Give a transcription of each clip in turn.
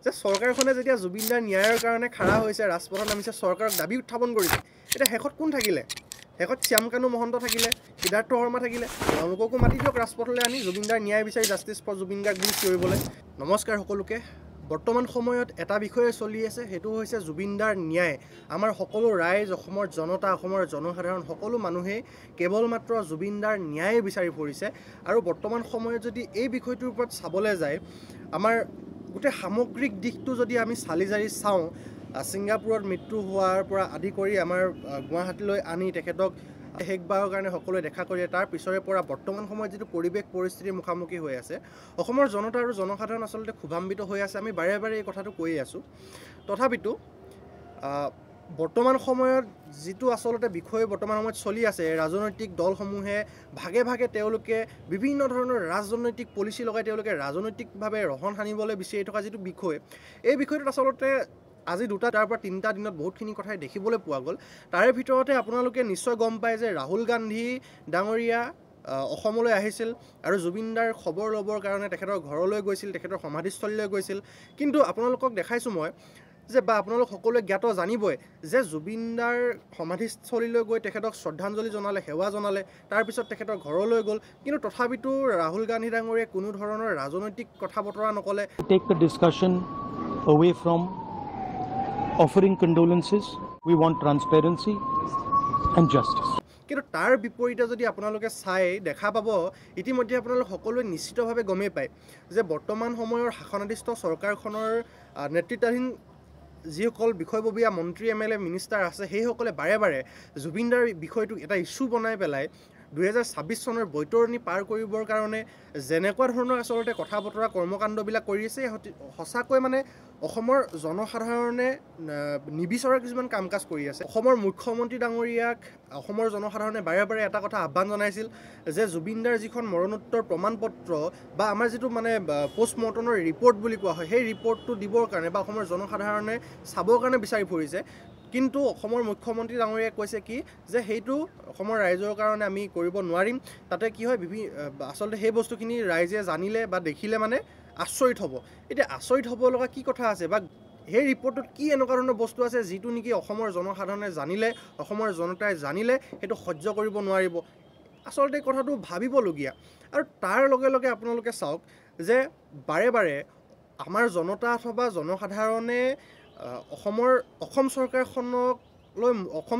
যে চৰকাৰখনে যেতিয়া জুবিনদাৰ ন্যায়ৰ কাৰণে খাৰা হৈছে, ৰাজপথত নামিছে, চৰকাৰক দাবী উত্থাপন কৰিছে, এতিয়া শেষত কোন থাকিলে? শেষত শ্যামকানু মহন্ত থাকিলে, সিদ্ধাৰ্থ শৰ্মা থাকিলে। তেওঁলোককো মাতি দিয়ক ৰাজপথলৈ আনি জুবিনদাৰ ন্যায় বিচাৰি জাষ্টিছ ফৰ জুবিন গাৰ্গ বুলি চিঞৰিবলৈ। নমস্কাৰ সকলোকে। বৰ্তমান সময়ত এটা বিষয়ে চলি আছে, সেইটো হৈছে জুবিনদাৰ ন্যায়। আমাৰ সকলো ৰাইজ, অসমৰ জনতা, অসমৰ জনসাধাৰণ সকলো মানুহেই কেৱল মাত্ৰ জুবিনদাৰ ন্যায় বিচাৰি ফুৰিছে। আৰু বৰ্তমান সময়ত যদি এই বিষয়টোৰ ওপৰত চাবলৈ যায়, আমাৰ গোটেই সামগ্ৰিক দিশটো যদি আমি চালি জাৰি চাওঁ, ছিংগাপুৰত মৃত্যু হোৱাৰ পৰা আদি কৰি আমাৰ গুৱাহাটীলৈ আনি তেখেতক শেষবাৰৰ কাৰণে সকলোৱে দেখা কৰি তাৰ পিছৰে পৰা বৰ্তমান সময়ত যিটো পৰিৱেশ পৰিস্থিতিৰ মুখামুখি হৈ আছে, অসমৰ জনতা আৰু জনসাধাৰণ আচলতে ক্ষোভান্বিত হৈ আছে। আমি বাৰে বাৰে এই কথাটো কৈয়ে আছোঁ। তথাপিতো বৰ্তমান সময়ত যিটো আচলতে বিষয় বৰ্তমান সময়ত চলি আছে, ৰাজনৈতিক দলসমূহে ভাগে ভাগে তেওঁলোকে বিভিন্ন ধৰণৰ ৰাজনৈতিক পলিচি লগাই তেওঁলোকে ৰাজনৈতিকভাৱে ৰহণ সানিবলৈ বিচাৰি থকা যিটো বিষয়, এই বিষয়টোত আচলতে আজি 2টা তাৰ পৰা 3টা দিনত বহুতখিনি কথাই দেখিবলৈ পোৱা গ'ল। তাৰে ভিতৰতে আপোনালোকে নিশ্চয় গম পায় যে ৰাহুল গান্ধী ডাঙৰীয়া অসমলৈ আহিছিল আৰু জুবিনদাৰ খবৰ ল'বৰ কাৰণে তেখেতৰ ঘৰলৈ গৈছিল, তেখেতৰ সমাধিস্থলীলৈ গৈছিল। কিন্তু আপোনালোকক দেখাইছোঁ মই যে, বা আপোনালোক সকলোৱে জ্ঞাত জানিবই যে জুবিনদাৰ সমাধিস্থলীলৈ গৈ তেখেতক শ্ৰদ্ধাঞ্জলি জনালে, সেৱা জনালে, তাৰপিছত তেখেতৰ ঘৰলৈ গ'ল। কিন্তু তথাপিতো ৰাহুল গান্ধী ডাঙৰীয়াই কোনো ধৰণৰ ৰাজনৈতিক কথা বতৰা নক'লে। Take the discussion away from offering condolences. We want transparency and justice. কিন্তু তাৰ বিপৰীতে যদি আপোনালোকে চাই দেখা পাব, ইতিমধ্যে আপোনালোক সকলোৱে নিশ্চিতভাৱে গমেই পায় যে বৰ্তমান সময়ৰ শাসনাধিষ্ঠ চৰকাৰখনৰ নেতৃত্বাধীন যিসকল বিষয়ববীয়া মন্ত্ৰী, MLA, মিনিষ্টাৰ আছে, সেইসকলে বাৰে বাৰে জুবিনদাৰ বিষয়টোক এটা ইছ্যু বনাই পেলাই 2026 চনৰ বৈতৰণি পাৰ কৰিবৰ কাৰণে যেনেকুৱা ধৰণৰ আচলতে কথা বতৰা কৰ্মকাণ্ডবিলাক কৰি আছে, সঁচাকৈ মানে অসমৰ জনসাধাৰণে নিবিচৰা কিছুমান কাম কাজ কৰি আছে। অসমৰ মুখ্যমন্ত্ৰী ডাঙৰীয়াক অসমৰ জনসাধাৰণে বাৰে বাৰে এটা কথা আহ্বান জনাইছিল যে জুবিনদাৰ যিখন মৰণোত্তৰ প্ৰমাণপত্ৰ বা আমাৰ যিটো মানে পষ্টমৰ্টমৰ ৰিপৰ্ট বুলি কোৱা হয়, সেই ৰিপৰ্টটো দিবৰ কাৰণে বা অসমৰ জনসাধাৰণে চাবৰ কাৰণে বিচাৰি ফুৰিছে। কিন্তু অসমৰ মুখ্যমন্ত্ৰী ডাঙৰীয়াই কৈছে কি যে সেইটো অসমৰ ৰাইজৰ কাৰণে আমি কৰিব নোৱাৰিম। তাতে কি হয়, আচলতে সেই বস্তুখিনি ৰাইজে জানিলে বা দেখিলে মানে আচৰিত হ'ব। এতিয়া আচৰিত হ'ব লগা কি কথা আছে বা সেই ৰিপৰ্টটোত কি এনেকুৱা ধৰণৰ বস্তু আছে যিটো নেকি অসমৰ জনসাধাৰণে জানিলে, অসমৰ জনতাই জানিলে সেইটো সহ্য কৰিব নোৱাৰিব? আচলতে কথাটো ভাবিবলগীয়া। আৰু তাৰ লগে লগে আপোনালোকে চাওক যে বাৰে বাৰে আমাৰ জনতা অথবা জনসাধাৰণে অসম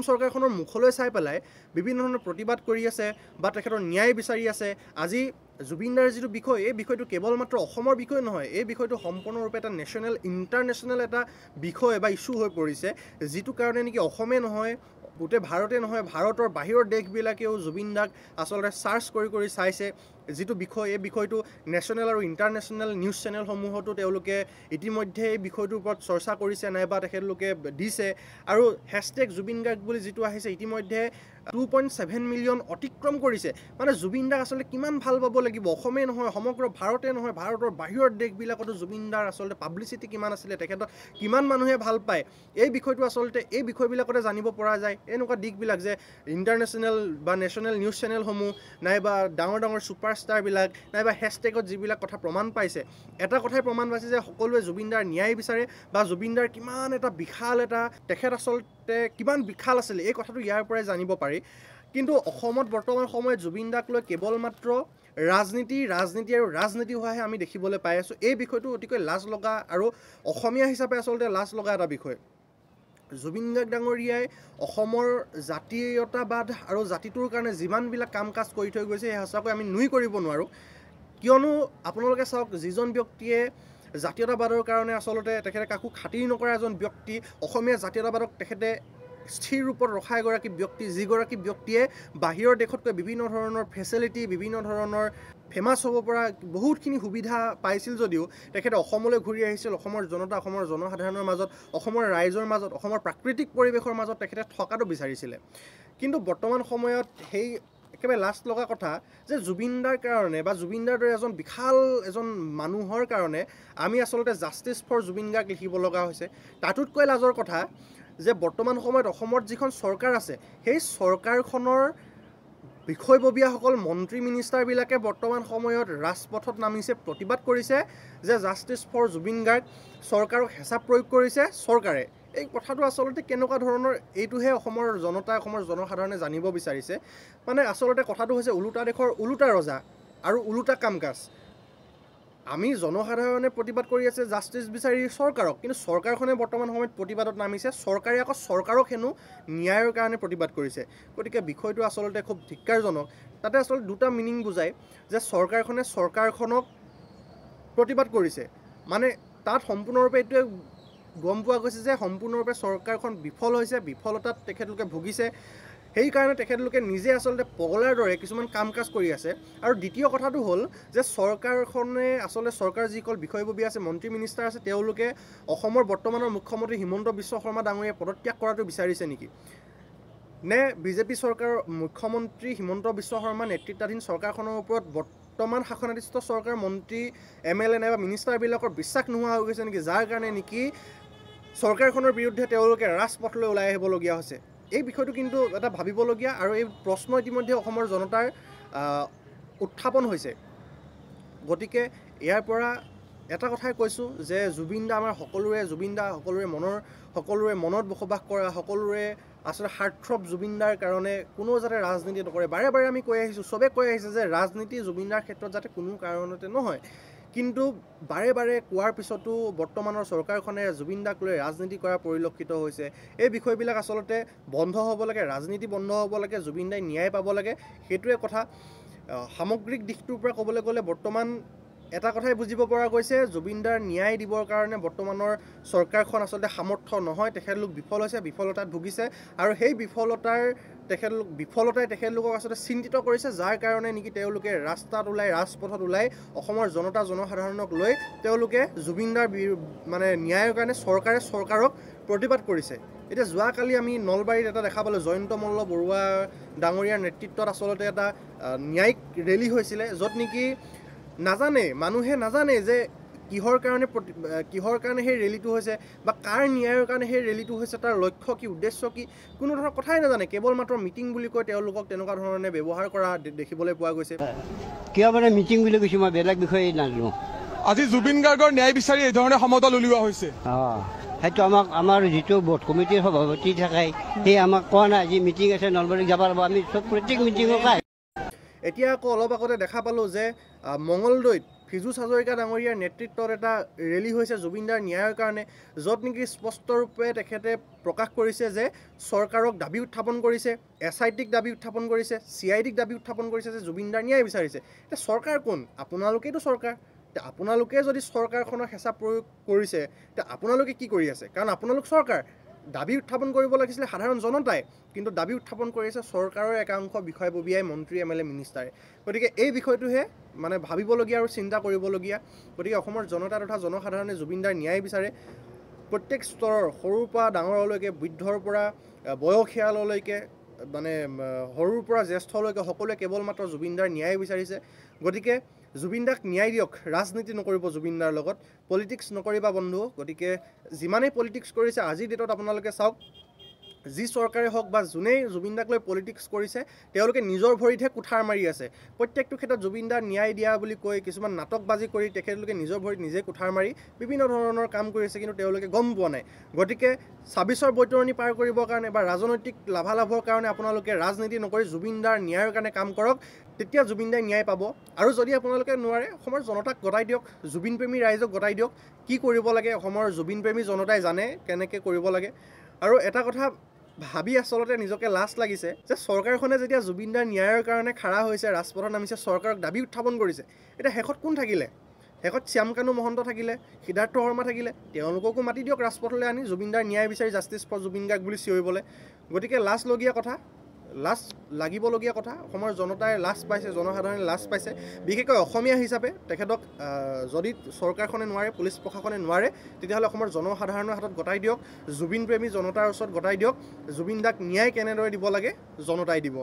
চৰকাৰখনৰ মুখলৈ চাই পেলাই বিভিন্ন ধৰণৰ প্ৰতিবাদ কৰি আছে বা তেখেতৰ ন্যায় বিচাৰি আছে। আজি জুবিনদাৰ যিটো বিষয়, এই বিষয়টো কেৱল মাত্ৰ অসমৰ বিষয় নহয়, এই বিষয়টো সম্পূৰ্ণৰূপে এটা নেশ্যনেল, ইণ্টাৰনেশ্যনেল এটা বিষয় বা ইছ্যু হৈ পৰিছে, যিটো কাৰণে নেকি অসমে নহয়, গোটেই ভাৰতে নহয়, ভাৰতৰ বাহিৰৰ দেশবিলাকেও জুবিনদাক আচলতে চাৰ্চ কৰি কৰি চাইছে। যিটো বিষয়, এই বিষয়টো নেশ্যনেল আৰু ইণ্টাৰনেশ্যনেল নিউজ চেনেলসমূহতো তেওঁলোকে ইতিমধ্যে এই বিষয়টোৰ ওপৰত চৰ্চা কৰিছে, নাইবা তেখেতলোকে দিছে। আৰু হেছটেগ জুবিন গাৰ্গ বুলি যিটো আহিছে, ইতিমধ্যে 2.7 মিলিয়ন অতিক্ৰম কৰিছে। মানে জুবিনদাক আচলতে কিমান ভাল পাব লাগিব, অসমেই নহয়, সমগ্ৰ ভাৰতে নহয়, ভাৰতৰ বাহিৰৰ দেশবিলাকতো জুবিনদাৰ আচলতে পাব্লিচিটি কিমান আছিলে, তেখেতক কিমান মানুহে ভাল পায়, এই বিষয়টো আচলতে এই বিষয়বিলাকতে জানিব পৰা যায়। এনেকুৱা দিশবিলাক যে ইণ্টাৰনেশ্যনেল বা নেশ্যনেল নিউজ চেনেলসমূহ নাইবা ডাঙৰ ডাঙৰ ছুপাৰষ্টাৰবিলাক নাইবা হেছটেগত যিবিলাক কথা প্ৰমাণ পাইছে, এটা কথাই প্ৰমাণ পাইছে যে সকলোৱে জুবিনদাৰ ন্যায় বিচাৰে বা জুবিনদাৰ কিমান এটা বিশাল এটা তেখেত আচলতে কিমান বিশাল আছিলে, এই কথাটো ইয়াৰ পৰাই জানিব পাৰি। কিন্তু অসমত বৰ্তমান সময়ত জুবিনদাক লৈ কেৱল মাত্ৰ ৰাজনীতি আৰু ৰাজনীতি হোৱাহে আমি দেখিবলৈ পাই আছোঁ। এই বিষয়টো অতিকৈ লাজ লগা আৰু অসমীয়া হিচাপে আচলতে লাজ লগা এটা বিষয়। জুবিন গাৰ্গ ডাঙৰীয়াই অসমৰ জাতীয়তাবাদ আৰু জাতিটোৰ কাৰণে যিমানবিলাক কাম কাজ কৰি থৈ গৈছে, সেই সঁচাকৈ আমি নুই কৰিব নোৱাৰোঁ। কিয়নো আপোনালোকে চাওক, যিজন ব্যক্তিয়ে জাতীয়তাবাদৰ কাৰণে আচলতে তেখেতে কাকো খাতিৰ নকৰা এজন ব্যক্তি, অসমীয়া জাতীয়তাবাদক তেখেতে স্থিৰ ৰূপত ৰখা এগৰাকী ব্যক্তি, যিগৰাকী ব্যক্তিয়ে বাহিৰৰ দেশতকৈ বিভিন্ন ধৰণৰ ফেচিলিটি, বিভিন্ন ধৰণৰ ফেমাছ হ'ব পৰা বহুতখিনি সুবিধা পাইছিল যদিও তেখেতে অসমলৈ ঘূৰি আহিছিল, অসমৰ জনতা, অসমৰ জনসাধাৰণৰ মাজত, অসমৰ ৰাইজৰ মাজত, অসমৰ প্ৰাকৃতিক পৰিৱেশৰ মাজত তেখেতে থকাটো বিচাৰিছিলে। কিন্তু বৰ্তমান সময়ত সেই একেবাৰে লাজ লগা কথা যে জুবিনদাৰ কাৰণে বা জুবিনদাৰ দৰে এজন বিশাল এজন মানুহৰ কাৰণে আমি আচলতে জাষ্টিছ ফৰ জুবিন গাৰ্গ লিখিব লগা হৈছে। তাতোতকৈ লাজৰ কথা যে বৰ্তমান সময়ত অসমত যিখন চৰকাৰ আছে, সেই চৰকাৰখনৰ বিষয়ববীয়াসকল মন্ত্ৰী মিনিষ্টাৰবিলাকে বৰ্তমান সময়ত ৰাজপথত নামিছে, প্ৰতিবাদ কৰিছে যে জাষ্টিছ ফৰ জুবিন গাৰ্গ চৰকাৰক হেঁচা প্ৰয়োগ কৰিছে চৰকাৰে। এই কথাটো আচলতে কেনেকুৱা ধৰণৰ, এইটোহে অসমৰ জনতাই, অসমৰ জনসাধাৰণে জানিব বিচাৰিছে। মানে আচলতে কথাটো হৈছে ওলোটা দেশৰ ওলোটা ৰজা আৰু ওলোটা কাম কাজ। আমি জনসাধাৰণে প্ৰতিবাদ কৰি আছে জাষ্টিছ বিচাৰি চৰকাৰক, কিন্তু চৰকাৰখনে বৰ্তমান সময়ত প্ৰতিবাদত নামিছে, চৰকাৰে আকৌ চৰকাৰক হেনো ন্যায়ৰ কাৰণে প্ৰতিবাদ কৰিছে। গতিকে বিষয়টো আচলতে খুব ধিক্কাৰজনক। তাতে আচলতে দুটা মিনিং বুজায় যে চৰকাৰখনে চৰকাৰখনক প্ৰতিবাদ কৰিছে, মানে তাত সম্পূৰ্ণৰূপে এইটোৱে গম পোৱা গৈছে যে সম্পূৰ্ণৰূপে চৰকাৰখন বিফল হৈছে, বিফলতাত তেখেতলোকে ভুগিছে। সেইকাৰণে তেখেতলোকে নিজে আচলতে পগলাৰ দৰে কিছুমান কাম কাজ কৰি আছে। আৰু দ্বিতীয় কথাটো হ'ল যে চৰকাৰখনে আচলতে চৰকাৰ যিসকল বিষয়ববীয়া আছে, মন্ত্ৰী মিনিষ্টাৰ আছে, তেওঁলোকে অসমৰ বৰ্তমানৰ মুখ্যমন্ত্ৰী হিমন্ত বিশ্ব শৰ্মা ডাঙৰীয়াই পদত্যাগ কৰাটো বিচাৰিছে নেকি? নে বিজেপি চৰকাৰৰ মুখ্যমন্ত্ৰী হিমন্ত বিশ্ব শৰ্মা নেতৃত্বাধীন চৰকাৰখনৰ ওপৰত বৰ্তমান শাসনাধিষ্ঠ চৰকাৰ, মন্ত্ৰী, MLA নাইবা মিনিষ্টাৰবিলাকৰ বিশ্বাস নোহোৱা হৈ গৈছে নেকি, যাৰ কাৰণে নেকি চৰকাৰখনৰ বিৰুদ্ধে তেওঁলোকে ৰাজপথলৈ ওলাই আহিবলগীয়া হৈছে? এই বিষয়টো কিন্তু এটা ভাবিবলগীয়া, আৰু এই প্ৰশ্ন ইতিমধ্যে অসমৰ জনতাৰ উত্থাপন হৈছে। গতিকে ইয়াৰ পৰা এটা কথাই কৈছোঁ যে জুবিন দা আমাৰ সকলোৰে, জুবিন দা সকলোৰে মনত বসবাস কৰা, সকলোৰে আচলতে হাৰ্টথ্ৰব জুবিন দাৰ কাৰণে কোনো যাতে ৰাজনীতি নকৰে। বাৰে বাৰে আমি কৈ আহিছোঁ, চবে কৈ আহিছে যে ৰাজনীতি জুবিন দাৰ ক্ষেত্ৰত যাতে কোনো কাৰণতে নহয়। কিন্তু বাৰে বাৰে কোৱাৰ পিছতো বৰ্তমানৰ চৰকাৰখনে জুবিন দাক লৈ ৰাজনীতি কৰা পৰিলক্ষিত হৈছে। এই বিষয়বিলাক আচলতে বন্ধ হ'ব লাগে, ৰাজনীতি বন্ধ হ'ব লাগে, জুবিন দাই ন্যায় পাব লাগে, সেইটোৱে কথা। সামগ্ৰিক দিশটোৰ পৰা ক'বলৈ গ'লে বৰ্তমান এটা কথাই বুজিব পৰা গৈছে, জুবিন দাৰ ন্যায় দিবৰ কাৰণে বৰ্তমানৰ চৰকাৰখন আচলতে সামৰ্থ্য নহয়। তেখেতলোক বিফল হৈছে, বিফলতাত ভুগিছে, আৰু সেই বিফলতাই তেখেতলোকক আচলতে চিন্তিত কৰিছে, যাৰ কাৰণে নেকি তেওঁলোকে ৰাস্তাত ওলাই, ৰাজপথত ওলাই অসমৰ জনসাধাৰণক লৈ তেওঁলোকে জুবিন দাৰ মানে ন্যায়ৰ কাৰণে চৰকাৰক প্ৰতিবাদ কৰিছে। এতিয়া যোৱাকালি আমি নলবাৰীত এটা দেখা পালোঁ, জয়ন্ত মল্ল বৰুৱা ডাঙৰীয়াৰ নেতৃত্বত আচলতে এটা ন্যায়িক ৰেলী হৈছিলে, য'ত নেকি মানুহে নাজানে যে কিহৰ কাৰণে সেই ৰেলীটো হৈছে বা কাৰ ন্যায়ৰ কাৰণে সেই ৰেলীটো হৈছে, তাৰ লক্ষ্য কি, উদ্দেশ্য কি, কোনো ধৰণৰ কথাই নাজানে। কেৱল মাত্ৰ মিটিং বুলি কৈ তেওঁলোকক তেনেকুৱা ধৰণে ব্যৱহাৰ কৰা দেখিবলৈ পোৱা গৈছে। কিয় মানে মিটিং বুলি কৈছোঁ, মই বেলেগ বিষয়ে নাজানো। আজি জুবিন গাৰ্গৰ ন্যায় বিচাৰি এই ধৰণে সমদল উলিওৱা হৈছে। সেইটো আমাৰ যিটো বোৰ্ড কমিটিৰ সভাপতি থাকে, সেই আমাক কোৱা নাই যি মিটিং আছে নলবাৰীত যাব লাগিব, আমি চব প্ৰত্যেক মিটিঙক পাই। এতিয়া আকৌ অলপ আগতে দেখা পালোঁ যে মঙলদৈত ফিজুছ হাজৰিকা ডাঙৰীয়াৰ নেতৃত্বত এটা ৰেলী হৈছে জুবিন দাৰ ন্যায়ৰ কাৰণে, য'ত নেকি স্পষ্টৰূপে তেখেতে প্ৰকাশ কৰিছে যে চৰকাৰক দাবী উত্থাপন কৰিছে, SITক দাবী উত্থাপন কৰিছে, CIDক দাবী উত্থাপন কৰিছে যে জুবিন দাৰ ন্যায় বিচাৰিছে। এতিয়া চৰকাৰ কোন? আপোনালোকেইতো চৰকাৰ। এতিয়া আপোনালোকে যদি চৰকাৰখনৰ হেঁচা প্ৰয়োগ কৰিছে, এতিয়া আপোনালোকে কি কৰি আছে? কাৰণ আপোনালোক চৰকাৰ। দাবী উত্থাপন কৰিব লাগিছিলে সাধাৰণ জনতাই, কিন্তু দাবী উত্থাপন কৰিছে চৰকাৰৰ একাংশ বিষয়ববীয়াই, মন্ত্ৰী, MLA, মিনিষ্টাৰে। গতিকে এই বিষয়টোহে মানে ভাবিবলগীয়া আৰু চিন্তা কৰিবলগীয়া। গতিকে অসমৰ জনতা তথা জনসাধাৰণে জুবিন দাৰ ন্যায় বিচাৰে। প্ৰত্যেক স্তৰৰ, সৰুৰ পৰা ডাঙৰলৈকে, বৃদ্ধৰ পৰা বয়সীয়াললৈকে, মানে সৰুৰ পৰা জ্যেষ্ঠলৈকে সকলোৱে কেৱল মাত্ৰ জুবিন দাৰ ন্যায় বিচাৰিছে। গতিকে জুবিন দাক ন্যায় দিয়ক, ৰাজনীতি নকৰিব জুবিন দাৰ লগত, পলিটিক্স নকৰিবা বন্ধু। গতিকে যিমানেই পলিটিক্স কৰিছে আজিৰ ডেটত আপোনালোকে চাওক, যি চৰকাৰে হওক বা যোনেই জুবিন দাক লৈ পলিটিক্স কৰিছে, তেওঁলোকে নিজৰ ভৰিতহে কুঠাৰ মাৰি আছে। প্ৰত্যেকটো ক্ষেত্ৰত জুবিন দাৰ ন্যায় দিয়া বুলি কৈ কিছুমান নাটকবাজি কৰি তেখেতলোকে নিজৰ ভৰিত নিজে কুঠাৰ মাৰি বিভিন্ন ধৰণৰ কাম কৰি আছে, কিন্তু তেওঁলোকে গম পোৱা নাই। গতিকে 26ৰ বৈতৰণি পাৰ কৰিবৰ কাৰণে বা ৰাজনৈতিক লাভালাভৰ কাৰণে আপোনালোকে ৰাজনীতি নকৰি জুবিন দাৰ ন্যায়ৰ কাৰণে কাম কৰক, তেতিয়া জুবিন দাই ন্যায় পাব। আৰু যদি আপোনালোকে নোৱাৰে, অসমৰ জনতাক গতাই দিয়ক, জুবিন প্ৰেমী ৰাইজক গতাই দিয়ক, কি কৰিব লাগে অসমৰ জুবিন প্ৰেমী জনতাই জানে কেনেকৈ কৰিব লাগে। আৰু এটা কথা ভাবি আচলতে নিজকে লাজ লাগিছে যে চৰকাৰখনে যেতিয়া জুবিন দাৰ ন্যায়ৰ কাৰণে খাৰা হৈছে, ৰাজপথত নামিছে, চৰকাৰক দাবী উত্থাপন কৰিছে, এতিয়া শেষত কোন থাকিলে? শেষত শ্যামকানু মহন্ত থাকিলে, সিদ্ধাৰ্থ শৰ্মা থাকিলে, তেওঁলোককো মাতি দিয়ক ৰাজপথলৈ আনি জুবিন দাৰ ন্যায় বিচাৰি জাষ্টিছ ফৰ জুবিন গাৰ্গ বুলি চিঞৰিবলৈ। গতিকে লাজ লাগিবলগীয়া কথা। অসমৰ জনতাই লাজ পাইছে, জনসাধাৰণে লাজ পাইছে। বিশেষকৈ অসমীয়া হিচাপে তেখেতক যদি চৰকাৰখনে নোৱাৰে, পুলিচ প্ৰশাসনে নোৱাৰে, তেতিয়াহ'লে অসমৰ জনসাধাৰণৰ হাতত গতাই দিয়ক, জুবিন প্ৰেমী জনতাৰ ওচৰত গতাই দিয়ক, জুবিন দাক ন্যায় কেনেদৰে দিব লাগে জনতাই দিব।